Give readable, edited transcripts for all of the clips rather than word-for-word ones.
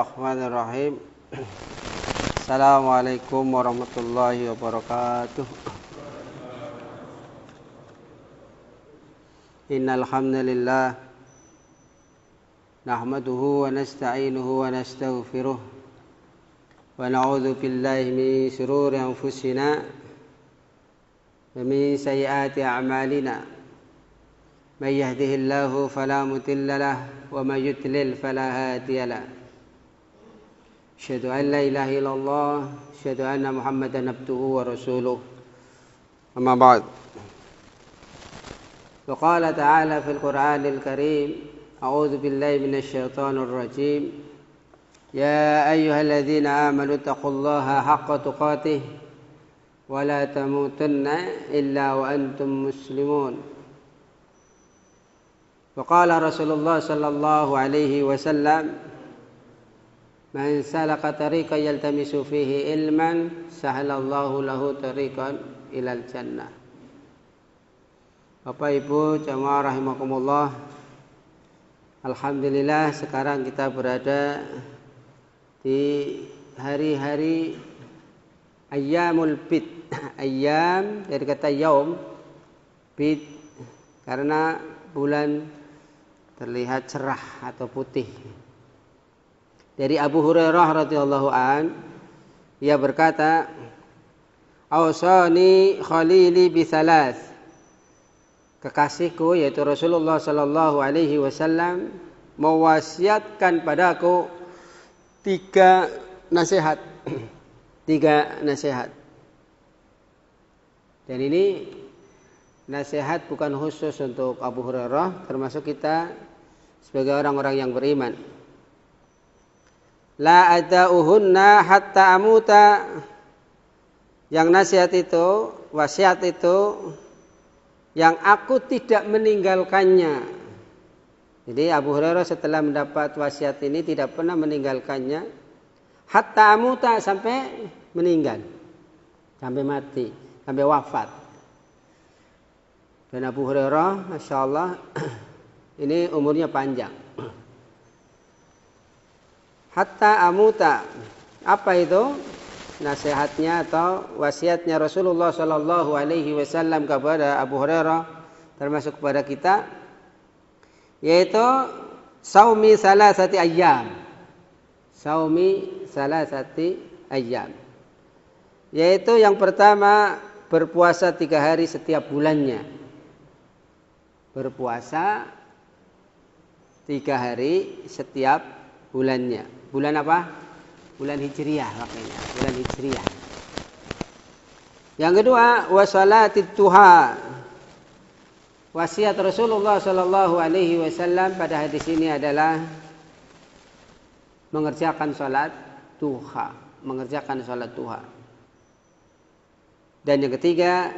Bismillahirrahmanirrahim. Assalamualaikum warahmatullahi wabarakatuh. Innal hamdalillah nahmaduhu wa nasta'inuhu wa nastaghfiruh wa na'udzu billahi min shururi anfusina wa min sayyiati a'malina. من يهده الله فلا مضل له ومن يضلل فلا هادي له أشهد أن لا إله إلا الله أشهد أن محمدا عبده ورسوله أما بعد وقال تعالى في القرآن الكريم أعوذ بالله من الشيطان الرجيم يا أيها الذين آمنوا اتقوا الله حق تقاته ولا تموتن إلا وأنتم مسلمون وقال رسول الله صلى الله عليه وسلم من سلك طريقا يلتمس فيه علما سهل الله له طريقا إلى الجنة. Bapak Ibu jamaah rahimakumullah, alhamdulillah sekarang kita berada di hari-hari ayyamul bid. Ayyam dari kata yaum, bid karena bulan terlihat cerah atau putih. Dari Abu Hurairah radhiyallahu an, ia berkata, "Ausani khalili bisalas." Kekasihku yaitu Rasulullah sallallahu alaihi wasallam mewasiatkan padaku tiga nasihat. Tiga nasihat. Dan ini nasihat bukan khusus untuk Abu Hurairah, termasuk kita sebagai orang-orang yang beriman. La adauhunna hatta amuta. Yang nasihat itu, wasiat itu yang aku tidak meninggalkannya. Jadi Abu Hurairah setelah mendapat wasiat ini tidak pernah meninggalkannya hatta amuta, sampai meninggal, sampai mati, sampai wafat. Dan Abu Hurairah, Masya Allah, ini umurnya panjang. Hatta amuta. Apa itu? Nasihatnya atau wasiatnya Rasulullah Sallallahu Alaihi Wasallam kepada Abu Hurairah, termasuk kepada kita, yaitu saumi salasati ayyam. Saumi salasati ayyam. Yaitu yang pertama, berpuasa 3 hari setiap bulannya. Berpuasa 3 hari setiap bulannya. Bulan apa? Bulan Hijriyah makanya. Bulan Hijriyah. Yang kedua, wassalatid duha. Wasiat Rasulullah sallallahu alaihi wasallam pada hadis ini adalah mengerjakan salat duha, mengerjakan salat duha. Dan yang ketiga,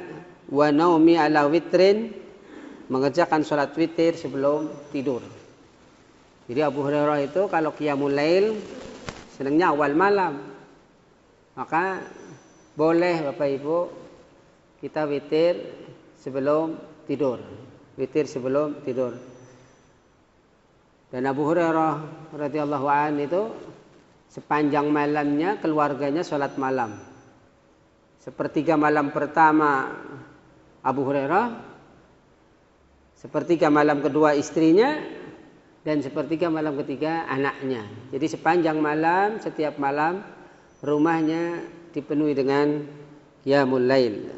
wa naumi ala witrin, mengerjakan sholat witir sebelum tidur. Jadi Abu Hurairah itu kalau qiyamul lail senangnya awal malam. Maka boleh Bapak Ibu kita witir sebelum tidur. Witir sebelum tidur. Dan Abu Hurairah radhiyallahu an itu sepanjang malamnya keluarganya sholat malam. Sepertiga malam pertama Abu Hurairah, sepertiga malam kedua istrinya, dan sepertiga malam ketiga anaknya. Jadi sepanjang malam, setiap malam rumahnya dipenuhi dengan qiyamul lail.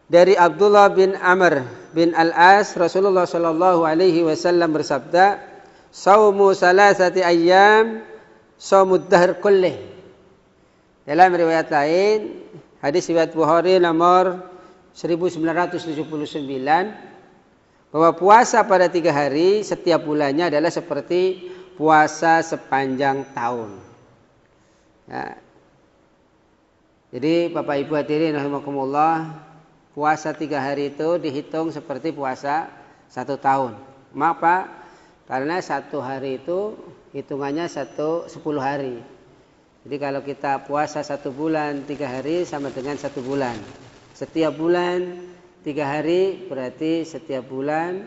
Dari Abdullah bin Amr bin Al-As, Rasulullah sallallahu alaihi wasallam bersabda, "Shaumu salasati ayyam, shaumud dahr kullih." Dalam riwayat lain, hadis riwayat Bukhari nomor 1979, bahwa puasa pada 3 hari setiap bulannya adalah seperti puasa sepanjang tahun. Ya. Jadi Bapak Ibu hadirin rahimakumullah, puasa 3 hari itu dihitung seperti puasa 1 tahun. Mengapa? Karena 1 hari itu hitungannya 10 hari. Jadi kalau kita puasa 1 bulan 3 hari sama dengan 1 bulan. Setiap bulan 3 hari berarti setiap bulan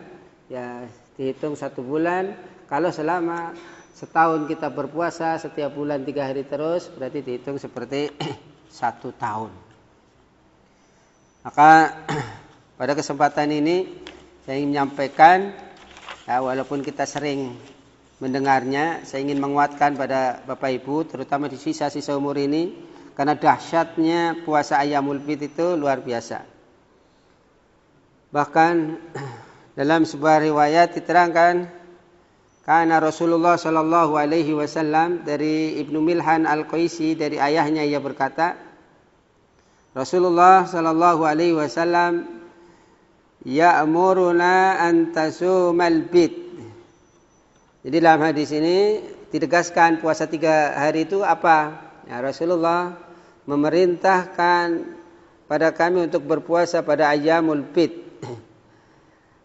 ya dihitung 1 bulan. Kalau selama setahun kita berpuasa setiap bulan 3 hari terus, berarti dihitung seperti 1 tahun. Maka pada kesempatan ini saya ingin menyampaikan, ya, walaupun kita sering mendengarnya, saya ingin menguatkan pada Bapak Ibu, terutama di sisa-sisa umur ini, karena dahsyatnya puasa Ayyamul Bid itu luar biasa. Bahkan dalam sebuah riwayat diterangkan, karena Rasulullah Shallallahu Alaihi Wasallam, dari Ibnu Milhan Al-Qaisi, dari ayahnya, ia berkata, Rasulullah Shallallahu Alaihi Wasallam ya'muruna an tasumal bid. Jadi dalam hadis ini ditegaskan puasa 3 hari itu apa? Ya, Rasulullah memerintahkan pada kami untuk berpuasa pada Ayyamul Bid.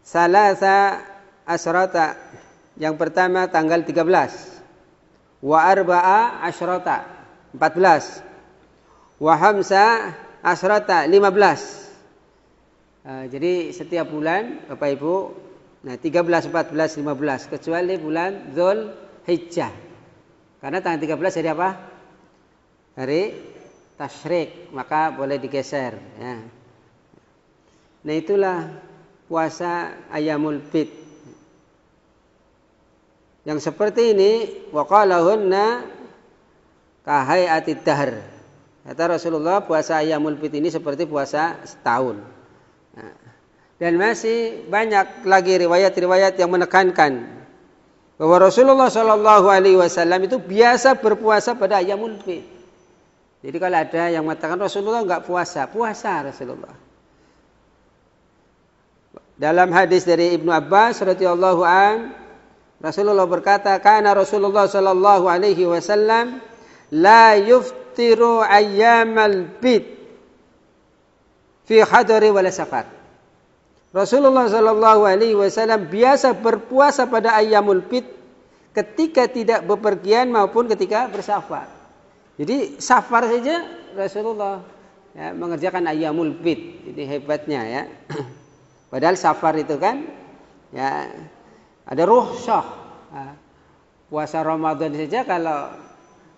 Salasa asrata, yang pertama tanggal 13. Wa arba'a asyrata, 14. Wa hamsa asrata, 15. Jadi setiap bulan Bapak Ibu, nah 13, 14, 15, kecuali bulan Dzul Hijjah. Karena tanggal 13 hari apa? Hari Tasyrik, maka boleh digeser, ya. Nah itulah puasa Ayyamul Bid. Yang seperti ini, waqalahunna kahayatid dahr. Kata Rasulullah, puasa Ayyamul Bid ini seperti puasa setahun. Nah, dan masih banyak lagi riwayat-riwayat yang menekankan bahwa Rasulullah Shallallahu Alaihi Wasallam itu biasa berpuasa pada Ayyamul Bid. Jadi kalau ada yang mengatakan Rasulullah enggak puasa, puasa Rasulullah. Dalam hadis dari Ibnu Abbas radhiyallahu an, Rasulullah berkata, "Kana Rasulullah sallallahu alaihi wasallam la yuftiru ayyamal bid fi hadari wala safar." Rasulullah sallallahu alaihi wasallam biasa berpuasa pada ayyamul bid ketika tidak bepergian maupun ketika bersafar. Jadi safar saja Rasulullah, ya, mengerjakan ayyamul bid. Jadi hebatnya, ya. Padahal safar itu kan, ya, ada rukhsah. Nah, puasa Ramadan saja kalau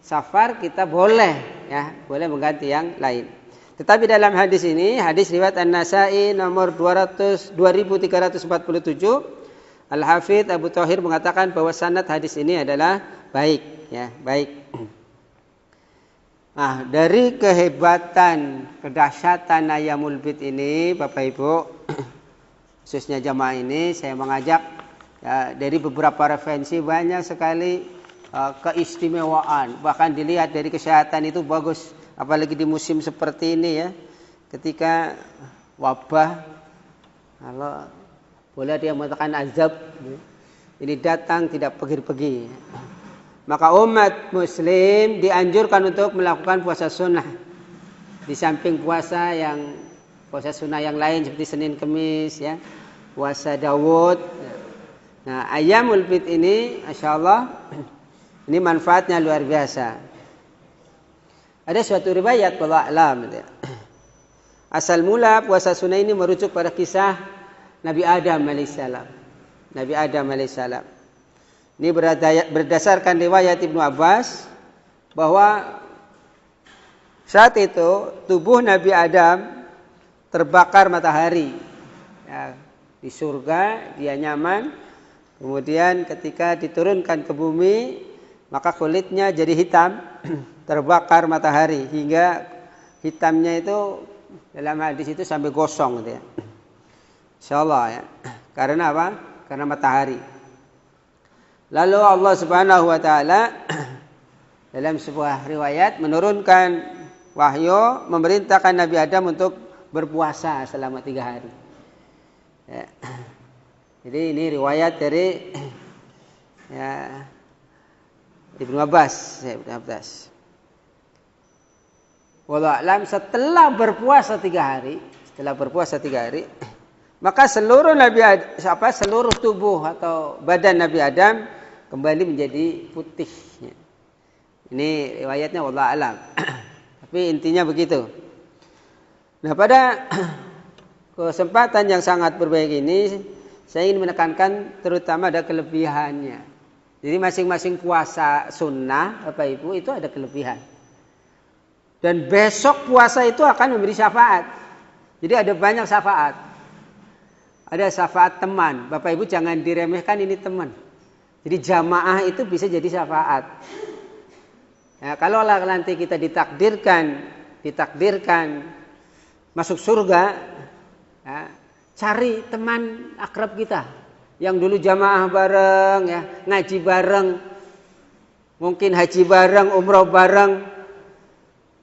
safar kita boleh, ya, boleh mengganti yang lain. Tetapi dalam hadis ini, hadis riwayat An-Nasa'i nomor 2347, Al-Hafidz Abu Thahir mengatakan bahwa sanad hadis ini adalah baik, ya, baik. Nah, dari kehebatan, kedahsyatan Ayyamul Bid ini, Bapak Ibu, khususnya jamaah ini, saya mengajak, ya, dari beberapa referensi banyak sekali keistimewaan. Bahkan dilihat dari kesehatan itu bagus, apalagi di musim seperti ini, ya, ketika wabah, kalau boleh dia mengatakan azab, ini datang tidak pergi-pergi, maka umat muslim dianjurkan untuk melakukan puasa sunnah di samping puasa sunnah yang lain seperti Senin Kemis, ya, puasa Daud. Nah, Ayyamul Bid ini, Masya Allah, ini manfaatnya luar biasa. Ada suatu riwayat, wallahu a'lam, asal mula puasa sunnah ini merujuk pada kisah Nabi Adam alaihissalam. Nabi Adam alaihissalam. Ini berdasarkan riwayat Ibnu Abbas bahwa saat itu tubuh Nabi Adam terbakar matahari, ya, di surga dia nyaman. Kemudian ketika diturunkan ke bumi, maka kulitnya jadi hitam, terbakar matahari hingga hitamnya itu dalam hadis itu sampai gosong, gitu, ya. Insyaallah, ya. Karena apa? Karena matahari. Lalu Allah Subhanahu wa taala dalam sebuah riwayat menurunkan wahyu memerintahkan Nabi Adam untuk berpuasa selama 3 hari. Ya. Jadi ini riwayat dari, ya, Ibnu Abbas, ya, Ibnu Abbas. Wallahu a'lam, setelah berpuasa 3 hari, maka seluruh seluruh tubuh atau badan Nabi Adam kembali menjadi putih. Ini riwayatnya wallahu a'lam. Tapi intinya begitu. Nah, pada kesempatan yang sangat berbaik ini, saya ingin menekankan terutama ada kelebihannya. Jadi masing-masing puasa sunnah, Bapak Ibu, itu ada kelebihan. Dan besok puasa itu akan memberi syafaat. Jadi ada banyak syafaat. Ada syafaat teman. Bapak Ibu jangan diremehkan, ini teman. Jadi jamaah itu bisa jadi syafaat. Ya, kalau nanti kita ditakdirkan masuk surga, ya, cari teman akrab kita yang dulu jamaah bareng, ya, ngaji bareng, mungkin haji bareng, umroh bareng,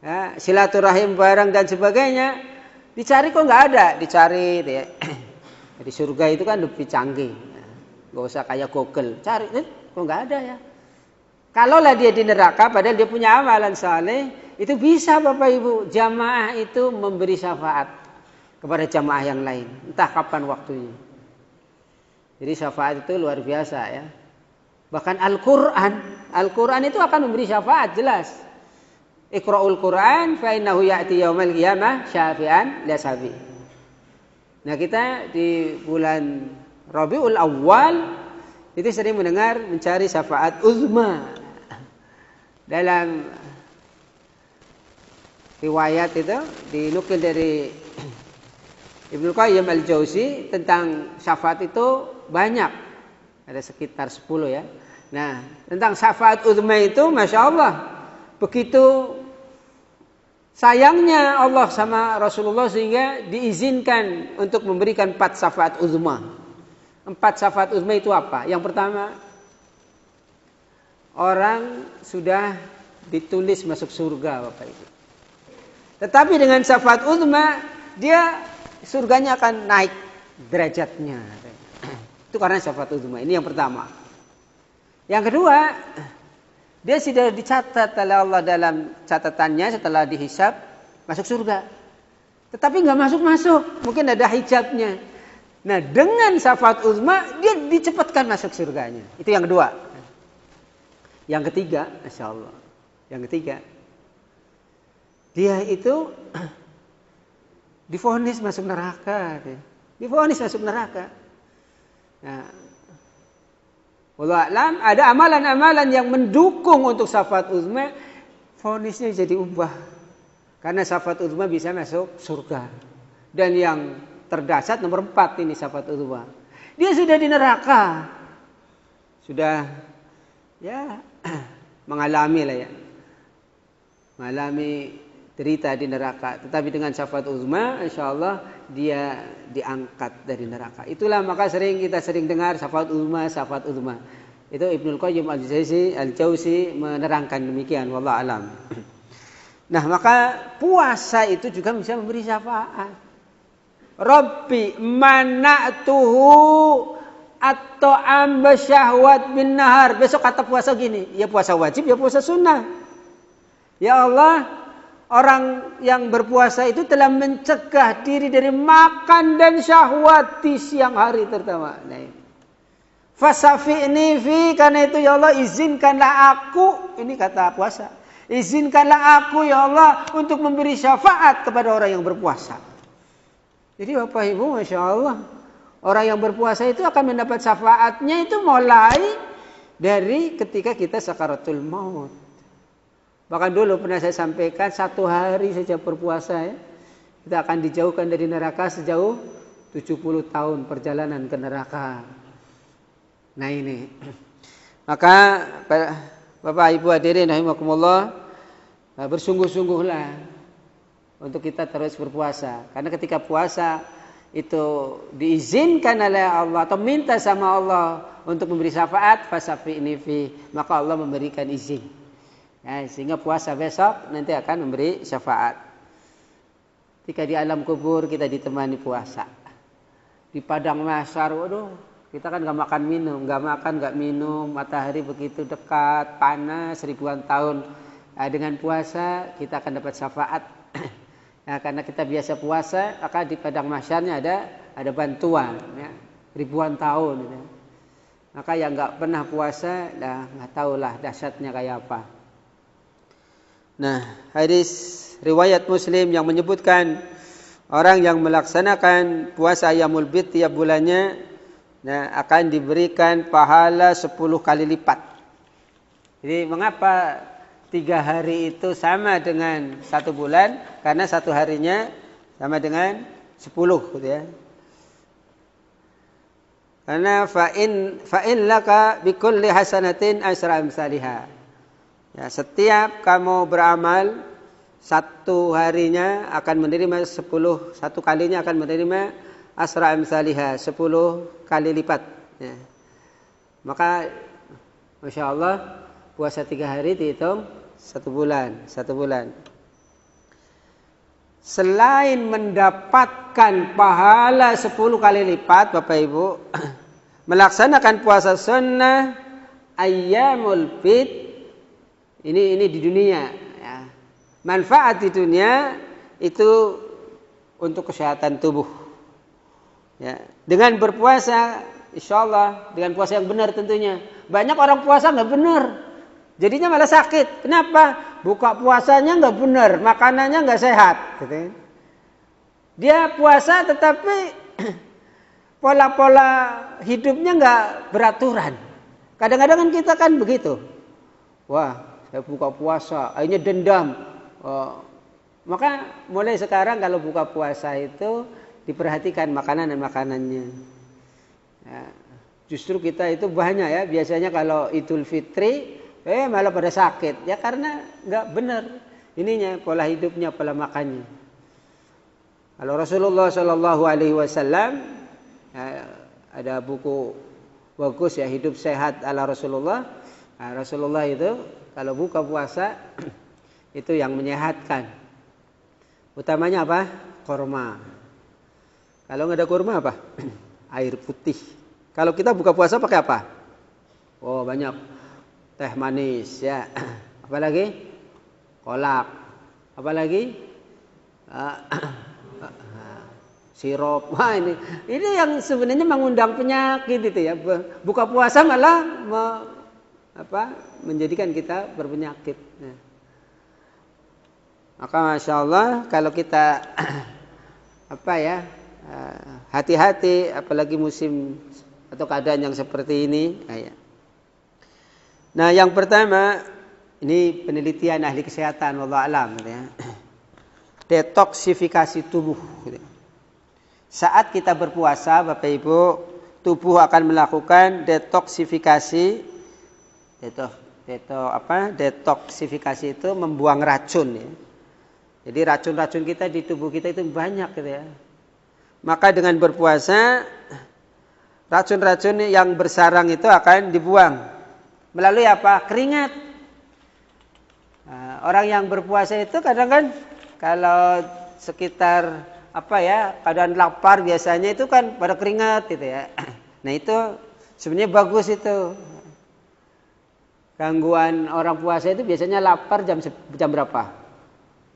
ya, silaturahim bareng dan sebagainya. Dicari kok nggak ada, dicari. Ya. Di surga itu kan lebih canggih, nggak usah kayak Google, cari, kok nggak ada ya. Kalaulah dia di neraka, padahal dia punya amalan saleh, itu bisa Bapak Ibu jamaah itu memberi syafaat kepada jamaah yang lain, entah kapan waktunya. Jadi syafaat itu luar biasa ya. Bahkan Al-Quran itu akan memberi syafaat jelas. Iqra'ul Quran fa innahu ya'ti yaumal qiyamah syafi'an li ashabi. Nah, kita di bulan Rabiul Awal itu sering mendengar mencari syafaat uzma. Dalam riwayat itu dinukil dari Ibnu Qayyim al-Jauzi tentang syafaat itu banyak. Ada sekitar 10 ya. Nah, tentang syafaat uzma itu Masya Allah. Begitu sayangnya Allah sama Rasulullah sehingga diizinkan untuk memberikan 4 syafaat uzma. 4 syafaat uzma itu apa? Yang pertama, orang sudah ditulis masuk surga Bapak Ibu. Tetapi dengan syafaat uzma, dia surganya akan naik derajatnya. Itu karena syafaat uzma. Ini yang pertama. Yang kedua, dia sudah dicatat oleh Allah dalam catatannya setelah dihisab masuk surga. Tetapi nggak masuk-masuk, mungkin ada hijabnya. Nah, dengan syafaat uzma dia dicepatkan masuk surganya. Itu yang kedua. Yang ketiga, Masya Allah. Yang ketiga, dia itu divonis masuk neraka. Divonis masuk neraka. Nah, wallahu a'lam, ada amalan-amalan yang mendukung untuk syafaat uzma, vonisnya jadi ubah. Karena syafaat uzma bisa masuk surga. Dan yang terdahsyat nomor 4 ini syafaat uzma. Dia sudah di neraka. Sudah ya mengalami lah ya. Mengalami derita di neraka. Tetapi dengan syafaat uzma, insyaallah dia diangkat dari neraka. Itulah maka kita sering dengar syafaat uzma, syafaat uzma. Itu Ibnu Qayyim al-Jauzi menerangkan demikian, wallahu alam. Nah, maka puasa itu juga bisa memberi syafaat. Rabbi mana'tuhu at-ta'am basyahwat bin nahar. Besok kata puasa gini, ya puasa wajib, ya puasa sunnah. Ya Allah, orang yang berpuasa itu telah mencegah diri dari makan dan syahwat di siang hari terutama. Nah, fasafi'ni fi, karena itu ya Allah izinkanlah aku, ini kata puasa, izinkanlah aku ya Allah untuk memberi syafaat kepada orang yang berpuasa. Jadi Bapak Ibu, Masya Allah, orang yang berpuasa itu akan mendapat syafaatnya itu mulai dari ketika kita sakaratul maut. Bahkan dulu pernah saya sampaikan, 1 hari saja berpuasa ya, kita akan dijauhkan dari neraka sejauh 70 tahun perjalanan ke neraka. Nah ini, maka Bapak Ibu hadirin rahimakumullah, bersungguh-sungguhlah untuk kita terus berpuasa. Karena ketika puasa itu diizinkan oleh Allah atau minta sama Allah untuk memberi syafaat, fasafi'ni fi, maka Allah memberikan izin. Ya, sehingga puasa besok nanti akan memberi syafaat. Ketika di alam kubur kita ditemani puasa. Di padang mahsyar, waduh, kita kan nggak makan minum, nggak minum, matahari begitu dekat, panas ribuan tahun. Nah, dengan puasa kita akan dapat syafaat. Nah, karena kita biasa puasa, maka di padang mahsyarnya ada bantuan, ya, ribuan tahun. Ya. Maka yang nggak pernah puasa, nggak tahulah dahsyatnya kayak apa. Nah, hadis riwayat Muslim yang menyebutkan orang yang melaksanakan puasa Ayyamul Bid tiap bulannya, nah, akan diberikan pahala 10 kali lipat. Jadi mengapa 3 hari itu sama dengan 1 bulan? Karena 1 harinya sama dengan 10 gitu ya. Karena fa'in laka bikulli hasanatin asyra amsalihha. Ya, setiap kamu beramal 1 harinya akan menerima 10, 1 kalinya akan menerima asyra amsalihha, 10 kali lipat ya. Maka Masya Allah puasa 3 hari dihitung 1 bulan. Selain mendapatkan pahala 10 kali lipat, Bapak Ibu, melaksanakan puasa sunnah ayyamul bid ini di dunia ya. Manfaat di dunia itu untuk kesehatan tubuh ya. Dengan berpuasa insyaallah, dengan puasa yang benar tentunya. Banyak orang puasa nggak benar, jadinya malah sakit. Kenapa? Buka puasanya nggak benar, makanannya nggak sehat gitu. Dia puasa tetapi pola-pola hidupnya nggak beraturan. Kadang-kadang kan kita kan begitu. Wah, saya buka puasa, akhirnya dendam. Maka mulai sekarang kalau buka puasa itu diperhatikan makanan dan makanannya. Ya, justru kita itu banyak ya. Biasanya kalau Idul Fitri, malah pada sakit. Ya karena nggak benar ininya, pola hidupnya, pola makannya. Kalau Rasulullah Shallallahu Alaihi Wasallam ada buku bagus ya, Hidup Sehat ala Rasulullah. Nah, Rasulullah itu kalau buka puasa itu yang menyehatkan. Utamanya apa? Kurma. Kalau nggak ada kurma apa? Air putih. Kalau kita buka puasa pakai apa? Oh banyak. Teh manis ya. Apalagi? Kolak. Apalagi? Sirup. Wah ini yang sebenarnya mengundang penyakit itu ya. Buka puasa malah menjadikan kita berpenyakit. Nah. Maka Masya Allah kalau kita hati-hati apalagi musim atau keadaan yang seperti ini. Nah yang pertama ini penelitian ahli kesehatan wallahu alam gitu ya. Detoksifikasi tubuh gitu. Saat kita berpuasa Bapak Ibu, tubuh akan melakukan detoksifikasi. Detoksifikasi itu membuang racun ya. Jadi racun-racun kita di tubuh kita itu banyak gitu ya. Maka dengan berpuasa racun-racun yang bersarang itu akan dibuang melalui apa? Keringat. Nah, orang yang berpuasa itu kadang kan kalau sekitar keadaan lapar biasanya itu kan pada keringat gitu ya. Nah itu sebenarnya bagus itu. Gangguan orang puasa itu biasanya lapar jam berapa?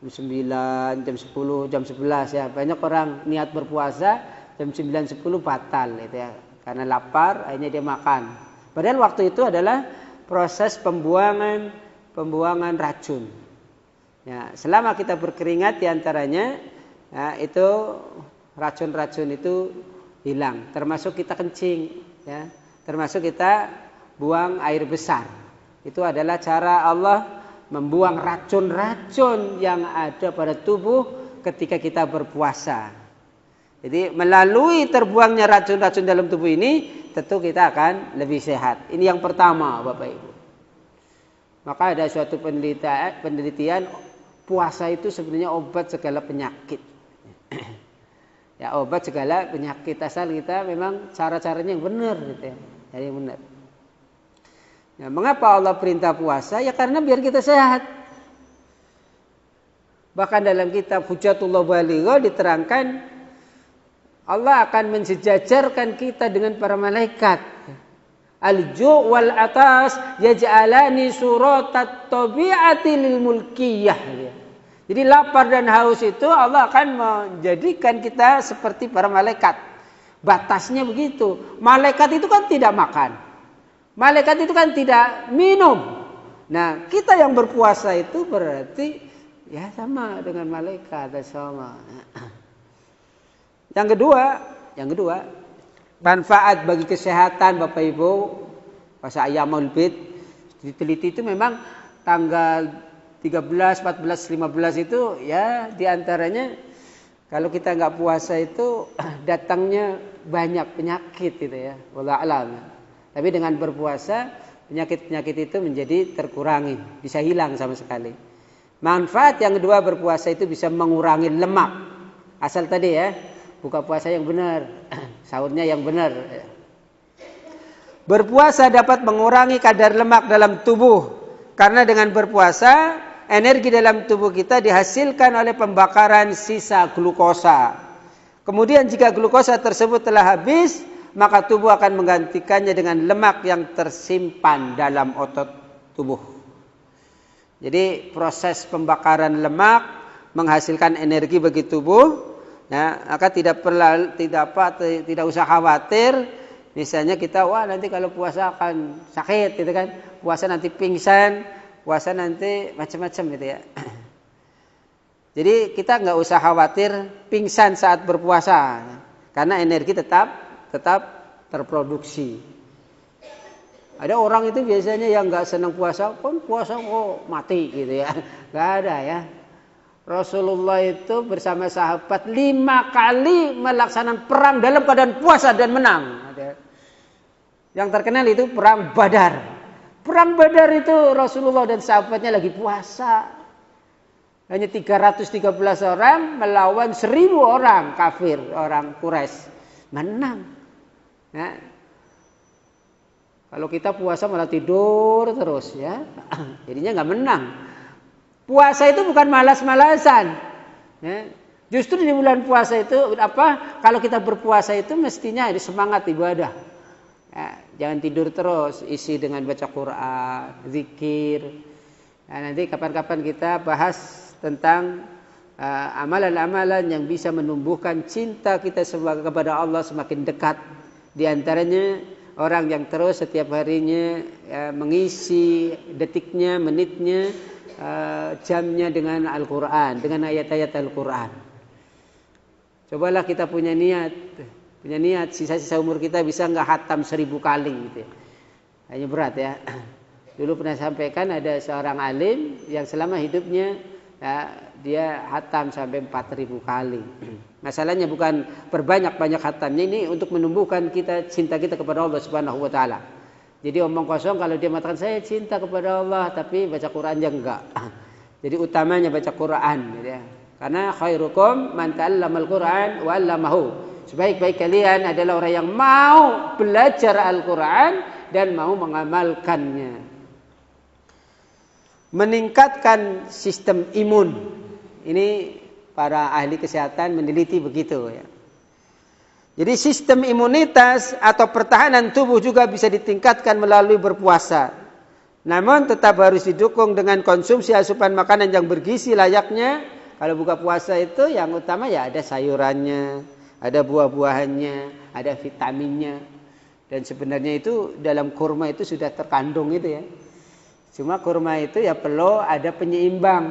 Jam 9, jam 10, jam 11 ya. Banyak orang niat berpuasa jam 9, 10 batal gitu ya. Karena lapar akhirnya dia makan. Padahal waktu itu adalah proses pembuangan racun. Ya, selama kita berkeringat diantaranya ya, itu racun-racun itu hilang. Termasuk kita kencing ya. Termasuk kita buang air besar. Itu adalah cara Allah membuang racun-racun yang ada pada tubuh ketika kita berpuasa. Jadi melalui terbuangnya racun-racun dalam tubuh ini tentu kita akan lebih sehat. Ini yang pertama Bapak Ibu. Maka ada suatu penelitian puasa itu sebenarnya obat segala penyakit. Ya obat segala penyakit asal kita memang cara-caranya yang benar gitu ya. Jadi yang benar. Ya, mengapa Allah perintah puasa? Ya karena biar kita sehat. Bahkan dalam kitab Hujjatullah Balighah diterangkan Allah akan mensejajarkan kita dengan para malaikat. Al-ju' wal atas yaj'alani suratat tabi'ati lil mulkiyah. Jadi lapar dan haus itu Allah akan menjadikan kita seperti para malaikat. Batasnya begitu. Malaikat itu kan tidak makan. Malaikat itu kan tidak minum. Nah, kita yang berpuasa itu berarti ya sama dengan malaikat sama. Yang kedua, manfaat bagi kesehatan Bapak Ibu puasa ayyamul bid Diteliti itu memang tanggal 13, 14, 15 itu ya diantaranya kalau kita nggak puasa itu datangnya banyak penyakit gitu ya. Wallahu a'lam. Tapi dengan berpuasa penyakit-penyakit itu menjadi terkurangi, bisa hilang sama sekali. Manfaat yang kedua berpuasa itu bisa mengurangi lemak. Asal tadi ya, buka puasa yang benar, sahurnya yang benar. Berpuasa dapat mengurangi kadar lemak dalam tubuh. Karena dengan berpuasa, energi dalam tubuh kita dihasilkan oleh pembakaran sisa glukosa. Kemudian jika glukosa tersebut telah habis, maka tubuh akan menggantikannya dengan lemak yang tersimpan dalam otot tubuh. Jadi proses pembakaran lemak menghasilkan energi bagi tubuh, ya, maka tidak usah khawatir. Misalnya kita nanti kalau puasa akan sakit gitu kan, puasa nanti pingsan, puasa nanti macam-macam gitu ya. Jadi kita nggak usah khawatir pingsan saat berpuasa, karena energi tetap terproduksi. Ada orang itu biasanya yang nggak senang puasa, puasa kok mati gitu ya, nggak ada ya. Rasulullah itu bersama sahabat 5 kali melaksanakan perang dalam keadaan puasa dan menang. Yang terkenal itu perang Badar. Perang Badar itu Rasulullah dan sahabatnya lagi puasa. Hanya 313 orang melawan 1000 orang kafir, orang Quraisy. Menang. Ya. Kalau kita puasa malah tidur terus ya. Jadinya nggak menang. Puasa itu bukan malas-malasan. Ya. Justru di bulan puasa itu kalau kita berpuasa itu mestinya ada semangat ibadah. Ya, jangan tidur terus, isi dengan baca Quran, zikir. Nah, nanti kapan-kapan kita bahas tentang amalan-amalan yang bisa menumbuhkan cinta kita kepada Allah semakin dekat. Di antaranya orang yang terus setiap harinya mengisi detiknya, menitnya, jamnya dengan Al-Quran, dengan ayat-ayat Al-Quran. Cobalah kita punya niat, sisa-sisa umur kita bisa nggak hatam 1000 kali gitu ya. Hanya berat ya. Dulu pernah sampaikan ada seorang alim yang selama hidupnya dia hatam sampai 4000 kali. Masalahnya bukan perbanyak-banyak hatamnya, ini untuk menumbuhkan cinta kita kepada Allah Subhanahu wa taala. Jadi omong kosong kalau dia mengatakan saya cinta kepada Allah tapi baca Qurannya enggak. Jadi utamanya baca Quran gitu ya. Karena khairukum man ta'allamal Quran wa 'allamahu. Sebaik-baik kalian adalah orang yang mau belajar Al-Quran dan mau mengamalkannya. Meningkatkan sistem imun. Ini para ahli kesehatan meneliti begitu ya. Jadi sistem imunitas atau pertahanan tubuh juga bisa ditingkatkan melalui berpuasa. Namun tetap harus didukung dengan konsumsi asupan makanan yang bergizi layaknya. Kalau buka puasa itu yang utama ya ada sayurannya, ada buah-buahannya, ada vitaminnya. Dan sebenarnya itu dalam kurma itu sudah terkandung itu ya. Cuma kurma itu ya perlu ada penyeimbang.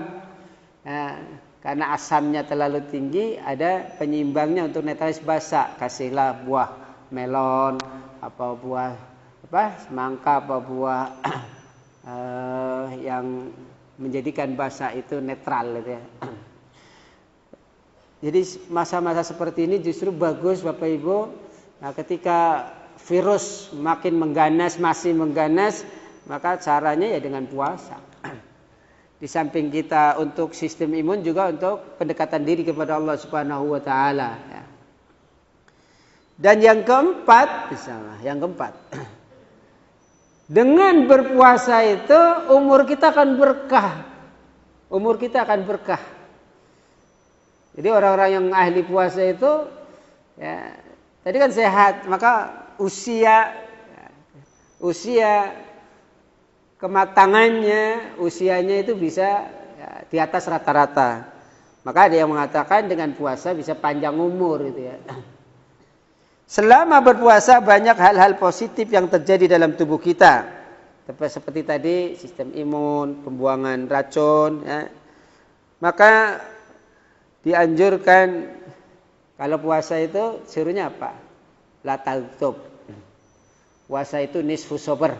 Nah, karena asamnya terlalu tinggi, ada penyeimbangnya untuk netralis basa. Kasihlah buah melon, buah semangka, buah yang menjadikan basa itu netral gitu ya. Jadi masa-masa seperti ini justru bagus Bapak Ibu. Nah, ketika virus makin mengganas, masih mengganas, maka caranya ya dengan puasa. Di samping kita untuk sistem imun juga untuk pendekatan diri kepada Allah Subhanahu wa taala ya. Dan yang keempat, dengan berpuasa itu umur kita akan berkah. Umur kita akan berkah. Jadi orang-orang yang ahli puasa itu ya, tadi kan sehat, maka usia kematangannya, usianya itu bisa ya, di atas rata-rata. Maka ada yang mengatakan dengan puasa bisa panjang umur gitu ya. Selama berpuasa banyak hal-hal positif yang terjadi dalam tubuh kita. Seperti tadi sistem imun, pembuangan racun ya. Maka dianjurkan kalau puasa itu suruhnya apa? La taghtub. Puasa itu nisfu sabar.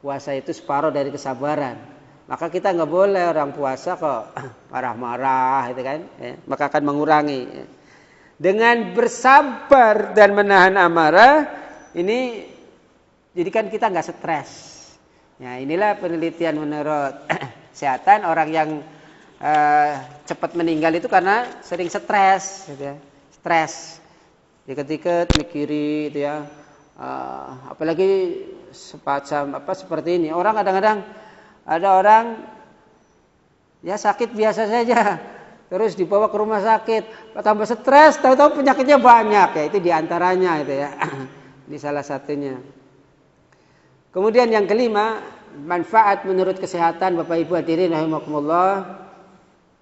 puasa itu separuh dari kesabaran. Maka kita nggak boleh orang puasa kok marah-marah, gitu kan? Ya, maka akan mengurangi. Ya. Dengan bersabar dan menahan amarah, ini jadikan kita nggak stres. Ya, inilah penelitian menurut kesehatan orang yang cepat meninggal itu karena sering stres, gitu ya. Stres, diketik-ketik mikiri, itu ya. Apalagi semacam seperti ini. Orang kadang-kadang ada orang ya sakit biasa saja, terus dibawa ke rumah sakit, tambah stres, tahu-tahu penyakitnya banyak, ya itu diantaranya itu ya. Ini salah satunya. Kemudian yang kelima, manfaat menurut kesehatan Bapak Ibu hadirin rahimakumullah.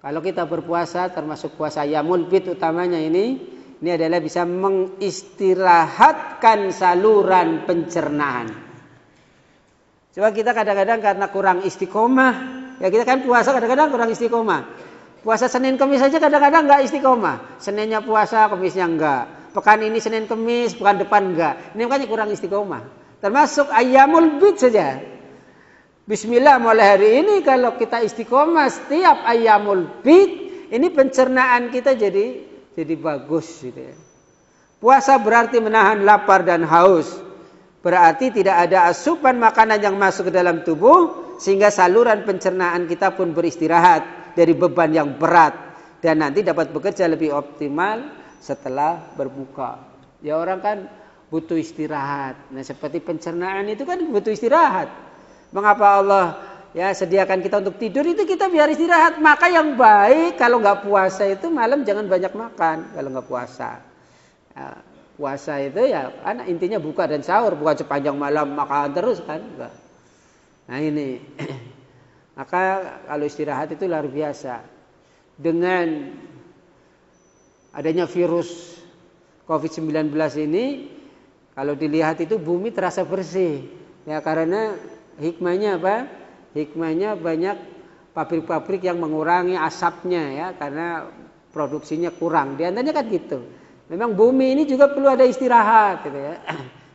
Kalau kita berpuasa, termasuk puasa Yaumul Bid utamanya ini adalah bisa mengistirahatkan saluran pencernaan. Coba kita kadang-kadang karena kurang istiqomah, ya kita kan puasa kadang-kadang kurang istiqomah. Puasa Senin Kemis saja kadang-kadang enggak istiqomah. Seninnya puasa, Kemisnya enggak. Pekan ini Senin Kemis, pekan depan enggak. Ini makanya kurang istiqomah. Termasuk Ayyamul Bid saja. Bismillah mulai hari ini kalau kita istiqomah setiap Ayyamul Bid, ini pencernaan kita jadi bagus gitu ya. Puasa berarti menahan lapar dan haus. Berarti tidak ada asupan makanan yang masuk ke dalam tubuh sehingga saluran pencernaan kita pun beristirahat dari beban yang berat dan nanti dapat bekerja lebih optimal setelah berbuka. Ya orang kan butuh istirahat. Nah, seperti pencernaan itu kan butuh istirahat. Mengapa Allah ya sediakan kita untuk tidur itu kita biar istirahat. Maka yang baik kalau nggak puasa itu malam jangan banyak makan kalau nggak puasa. Nah, puasa itu ya kan intinya buka dan sahur, bukan sepanjang malam makan terus kan. Nah ini. Maka kalau istirahat itu luar biasa. Dengan adanya virus COVID-19 ini, kalau dilihat itu bumi terasa bersih. Ya karena hikmahnya apa? Hikmahnya banyak pabrik-pabrik yang mengurangi asapnya ya karena produksinya kurang. Di antaranya kan gitu. Memang bumi ini juga perlu ada istirahat gitu ya.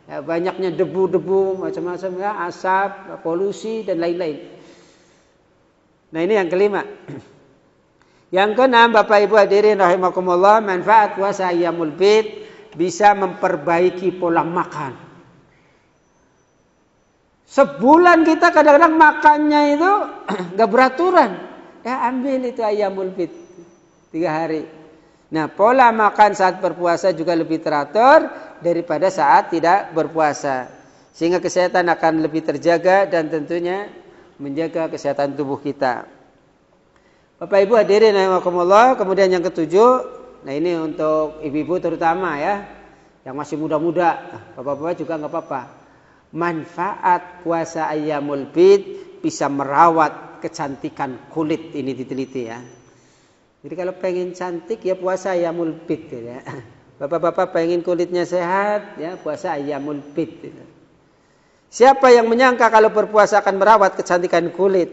Ya banyaknya debu-debu macam-macam ya, asap, polusi dan lain-lain. Nah ini yang kelima. Yang keenam Bapak Ibu hadirin rahimakumullah, manfaat puasa Ayyamul Bid bisa memperbaiki pola makan. Sebulan kita kadang-kadang makannya itu nggak beraturan. Ya ambil itu Ayyamul Bid 3 hari. Nah pola makan saat berpuasa juga lebih teratur daripada saat tidak berpuasa. Sehingga kesehatan akan lebih terjaga dan tentunya menjaga kesehatan tubuh kita. Bapak Ibu hadirin rahimakumullah, kemudian yang ketujuh, nah ini untuk ibu-ibu terutama ya, yang masih muda-muda, bapak-bapak juga nggak apa-apa. Manfaat puasa Ayyamul Bid bisa merawat kecantikan kulit, ini diteliti ya. Jadi kalau pengen cantik ya puasa Ayyamul Bid ya. Bapak-bapak pengen kulitnya sehat ya puasa Ayyamul Bid. Ya. Siapa yang menyangka kalau berpuasa akan merawat kecantikan kulit?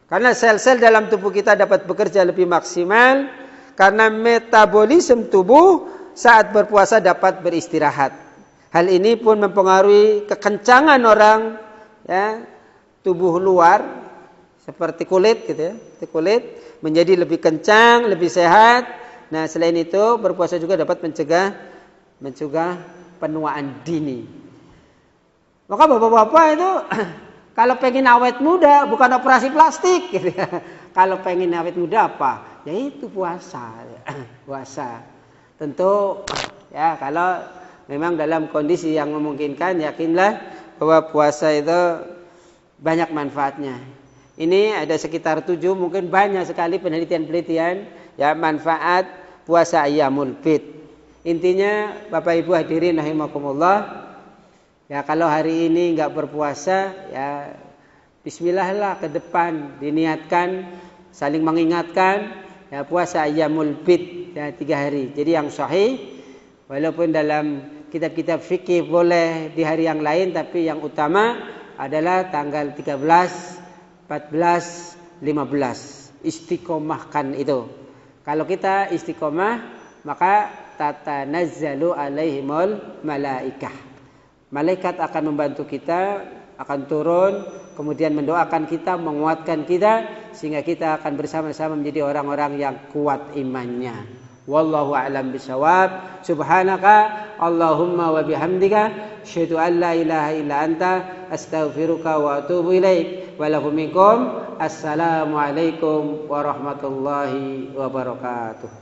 Karena sel-sel dalam tubuh kita dapat bekerja lebih maksimal karena metabolisme tubuh saat berpuasa dapat beristirahat. Hal ini pun mempengaruhi kekencangan orang ya, tubuh luar seperti kulit gitu ya. Kulit menjadi lebih kencang, lebih sehat. Nah, selain itu berpuasa juga dapat mencegah penuaan dini. Maka bapak-bapak itu kalau pengen awet muda bukan operasi plastik gitu ya. Kalau pengen awet muda apa? Ya itu puasa. Puasa. Tentu ya kalau memang dalam kondisi yang memungkinkan yakinlah bahwa puasa itu banyak manfaatnya. Ini ada sekitar 7 mungkin banyak sekali penelitian-penelitian ya manfaat puasa Ayyamul Bid. Intinya Bapak Ibu hadirin rahimakumullah, ya kalau hari ini enggak berpuasa ya bismillah lah ke depan diniatkan saling mengingatkan ya puasa Ayyamul Bid ya 3 hari. Jadi yang sahih walaupun dalam kitab-kitab fikih boleh di hari yang lain tapi yang utama adalah tanggal 13, 14, 15. Istiqomahkan itu. Kalau kita istiqomah maka tatanazzalu alaihimul malaikah. Malaikat akan membantu kita akan turun, kemudian mendoakan kita, menguatkan kita, sehingga kita akan bersama-sama menjadi orang-orang yang kuat imannya. Wallahu a'lam bishawab. Subhanaka Allahumma wa bihamdika asyhadu an la ilaha illa anta astaghfiruka wa atubu ilaik. Wa lakum minkum assalamu alaikum warahmatullahi wabarakatuh.